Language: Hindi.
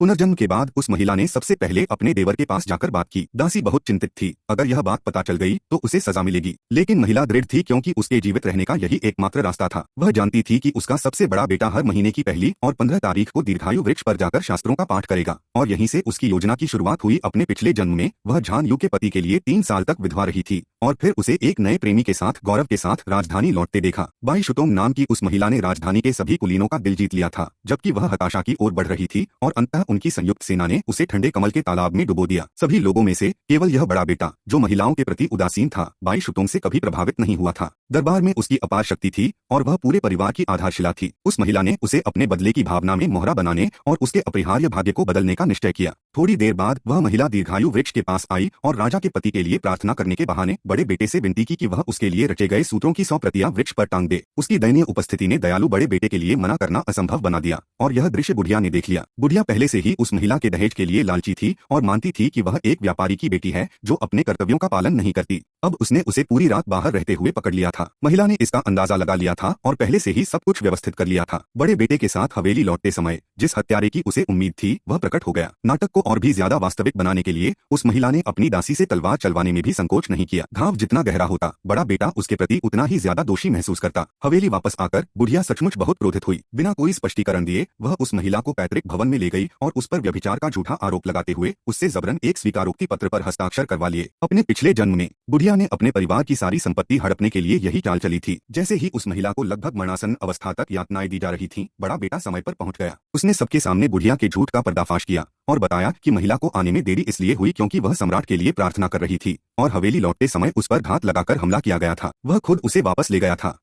पुनर्जन्म के बाद उस महिला ने सबसे पहले अपने देवर के पास जाकर बात की। दासी बहुत चिंतित थी, अगर यह बात पता चल गई तो उसे सजा मिलेगी। लेकिन महिला दृढ़ थी क्योंकि उसके जीवित रहने का यही एकमात्र रास्ता था। वह जानती थी कि उसका सबसे बड़ा बेटा हर महीने की पहली और 15 तारीख को दीर्घायु वृक्ष पर जाकर शास्त्रों का पाठ करेगा, और यहीं से उसकी योजना की शुरुआत हुई। अपने पिछले जन्म में वह झान यू के पति के लिए 3 साल तक विधवा रही थी और फिर उसे एक नए प्रेमी के साथ गौरव के साथ राजधानी लौटते देखा। बाई शुतोंग नाम की उस महिला ने राजधानी के सभी कुलीनों का दिल जीत लिया था, जबकि वह हताशा की ओर बढ़ रही थी, और अंततः उनकी संयुक्त सेना ने उसे ठंडे कमल के तालाब में डुबो दिया। सभी लोगों में से केवल यह बड़ा बेटा, जो महिलाओं के प्रति उदासीन था, बाई शुतोंग से कभी प्रभावित नहीं हुआ था। दरबार में उसकी अपार शक्ति थी और वह पूरे परिवार की आधारशिला थी। उस महिला ने उसे अपने बदले की भावना में मोहरा बनाने और उसके अपरिहार्य भाग्य को बदलने का निश्चय किया। थोड़ी देर बाद वह महिला दीर्घायु वृक्ष के पास आई और राजा के पति के लिए प्रार्थना करने के बहाने बड़े बेटे से विनती की कि वह उसके लिए रचे गए सूत्रों की 100 प्रतियां वृक्ष पर टांग दे। उसकी दयनीय उपस्थिति ने दयालु बड़े बेटे के लिए मना करना असंभव बना दिया, और यह दृश्य बुढ़िया ने देख लिया। बुढ़िया पहले से ही उस महिला के दहेज के लिए लालची थी और मानती थी कि वह एक व्यापारी की बेटी है जो अपने कर्तव्यों का पालन नहीं करती। अब उसने उसे पूरी रात बाहर रहते हुए पकड़ लिया था। महिला ने इसका अंदाजा लगा लिया था और पहले से ही सब कुछ व्यवस्थित कर लिया था। बड़े बेटे के साथ हवेली लौटते समय जिस हत्यारे की उसे उम्मीद थी वह प्रकट हो गया। नाटक को और भी ज्यादा वास्तविक बनाने के लिए उस महिला ने अपनी दासी से तलवार चलवाने में भी संकोच नहीं किया। घाव जितना गहरा होता, बड़ा बेटा उसके प्रति उतना ही ज्यादा दोषी महसूस करता। हवेली वापस आकर बुढ़िया सचमुच बहुत क्रोधित हुई। बिना कोई स्पष्टीकरण दिए वह उस महिला को पैतृक भवन में ले गई और उस पर व्यभिचार का झूठा आरोप लगाते हुए उससे जबरन एक स्वीकारोक्ति पत्र पर हस्ताक्षर करवा लिए। अपने पिछले जन्म में बुढ़िया ने अपने परिवार की सारी संपत्ति हड़पने के लिए यही चाल चली थी। जैसे ही उस महिला को लगभग मरणासन अवस्था तक यातनाएं दी जा रही थीं, बड़ा बेटा समय पर पहुंच गया। उसने सबके सामने बुढ़िया के झूठ का पर्दाफाश किया और बताया कि महिला को आने में देरी इसलिए हुई क्योंकि वह सम्राट के लिए प्रार्थना कर रही थी और हवेली लौटते समय उस पर घात लगाकर हमला किया गया था। वह खुद उसे वापस ले गया था।